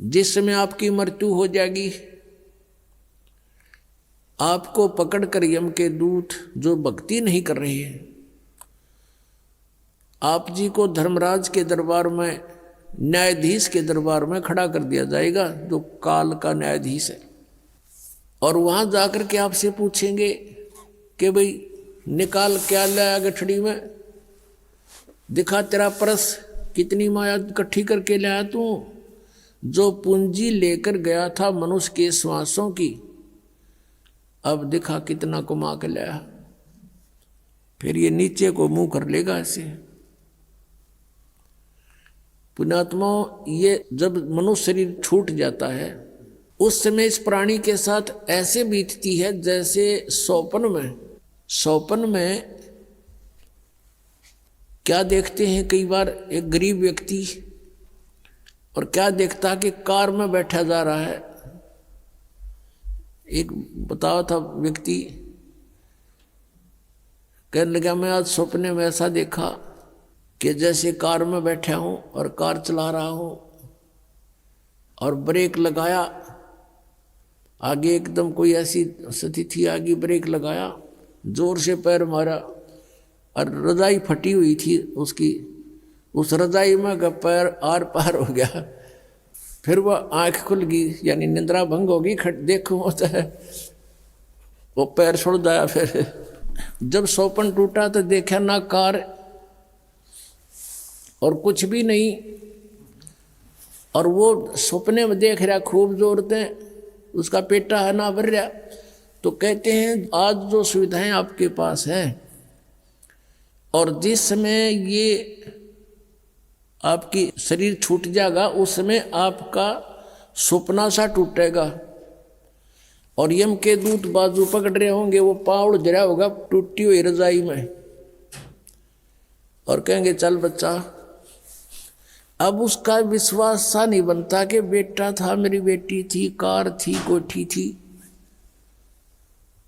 जिस समय आपकी मृत्यु हो जाएगी, आपको पकड़कर यम के दूत जो भक्ति नहीं कर रहे हैं, आप जी को धर्मराज के दरबार में, न्यायाधीश के दरबार में खड़ा कर दिया जाएगा, जो काल का न्यायाधीश है। और वहां जाकर के आपसे पूछेंगे कि भाई निकाल क्या लाया गठड़ी में, दिखा तेरा परस, कितनी माया इकट्ठी करके लाया तू। जो पूंजी लेकर गया था मनुष्य के श्वासों की, अब दिखा कितना कमा के लाया। फिर ये नीचे को मुंह कर लेगा ऐसे। पुण्यात्मा, ये जब मनुष्य शरीर छूट जाता है उस समय इस प्राणी के साथ ऐसे बीतती है जैसे सौपन में क्या देखते हैं कई बार एक गरीब व्यक्ति, और क्या देखता कि कार में बैठा जा रहा है। एक बताया था व्यक्ति, कहने लगा मैं आज सपने में ऐसा देखा कि जैसे कार में बैठा हूं और कार चला रहा हूं, और ब्रेक लगाया, आगे एकदम कोई ऐसी स्थिति आ गई, ब्रेक लगाया, जोर से पैर मारा और रजाई फटी हुई थी उसकी, उस रजाई में का पैर आर पार हो गया। फिर वह आंख खुल गई, यानी निंद्रा भंग होगी, देखो होता है, वो पैर छोड़ दिया। फिर जब सौपन टूटा तो देखा ना कार और कुछ भी नहीं, और वो सपने में देख रहा खूब जोरते, उसका पेटा है ना भर रहा। तो कहते हैं आज जो सुविधाएं आपके पास है, और जिस समय ये आपकी शरीर छूट जाएगा उस समय आपका सपना सा टूटेगा, और यम के दूत बाजू पकड़ रहे होंगे, वो पाँव जरा होगा टूटी हुई रजाई में, और कहेंगे चल बच्चा। अब उसका विश्वास सा नहीं बनता कि बेटा था, मेरी बेटी थी, कार थी, कोठी थी,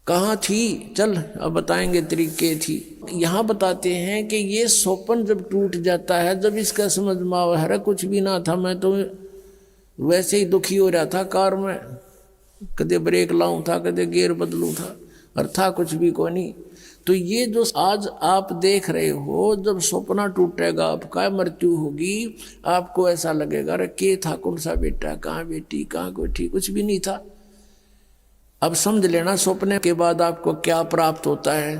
कहाँ थी, चल अब बताएंगे तरीके थी। यहाँ बताते हैं कि ये सौपन जब टूट जाता है, जब इसका समझ में आ कुछ भी ना था, मैं तो वैसे ही दुखी हो रहा था कार में, कदे ब्रेक लाऊं था, कदे गियर बदलूं था, और था कुछ भी को नहीं। तो ये जो आज आप देख रहे हो, जब सपना टूटेगा, आपका मृत्यु होगी, आपको ऐसा लगेगा अरे के था, कौन सा बेटा, कहाँ बेटी, कहाँ कोठी, कुछ भी नहीं था। अब समझ लेना सपने के बाद आपको क्या प्राप्त होता है,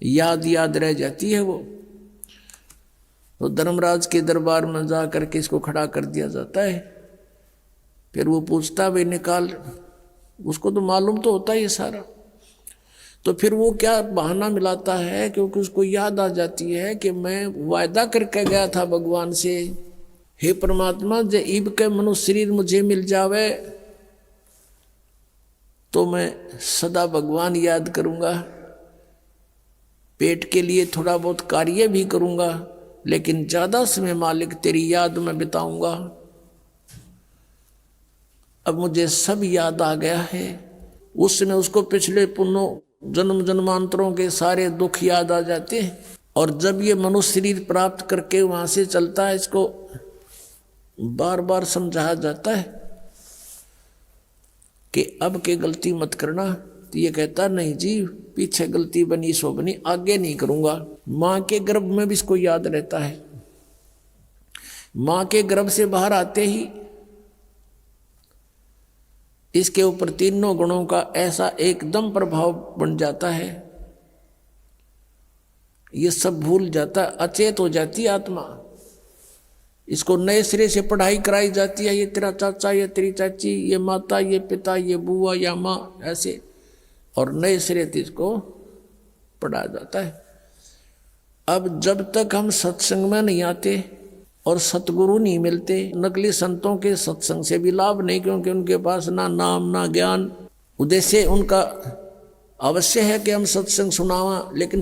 याद रह जाती है वो। तो धर्मराज के दरबार में जा करके इसको खड़ा कर दिया जाता है। फिर वो पूछता भाई निकाल, उसको तो मालूम तो होता है ये सारा। तो फिर वो क्या बहाना मिलाता है, क्योंकि उसको याद आ जाती है कि मैं वायदा करके गया था भगवान से, हे परमात्मा जे ईब के मनुष्य शरीर मुझे मिल जावे तो मैं सदा भगवान याद करूंगा, पेट के लिए थोड़ा बहुत कार्य भी करूंगा, लेकिन ज्यादा समय मालिक तेरी याद में बिताऊंगा। अब मुझे सब याद आ गया है। उस समय उसको पिछले पुण्यों जन्म जन्मांतरों के सारे दुख याद आ जाते हैं, और जब ये मनुष्य शरीर प्राप्त करके वहां से चलता है, इसको बार बार समझाया जाता है कि अब के गलती मत करना। तो ये कहता नहीं जी, पीछे गलती बनी सो बनी, आगे नहीं करूंगा। माँ के गर्भ में भी इसको याद रहता है। माँ के गर्भ से बाहर आते ही इसके ऊपर तीनों गुणों का ऐसा एकदम प्रभाव बन जाता है, ये सब भूल जाता, अचेत हो जाती आत्मा। इसको नए सिरे से पढ़ाई कराई जाती है, ये तेरा चाचा, ये तेरी चाची, ये माता, ये पिता, ये बुआ या माँ, ऐसे, और नए सिरे से इसको पढ़ाया जाता है। अब जब तक हम सत्संग में नहीं आते और सतगुरु नहीं मिलते, नकली संतों के सत्संग से भी लाभ नहीं, क्योंकि उनके पास ना नाम ना ज्ञान। उद्देश्य उनका अवश्य है कि हम सत्संग सुनावा, लेकिन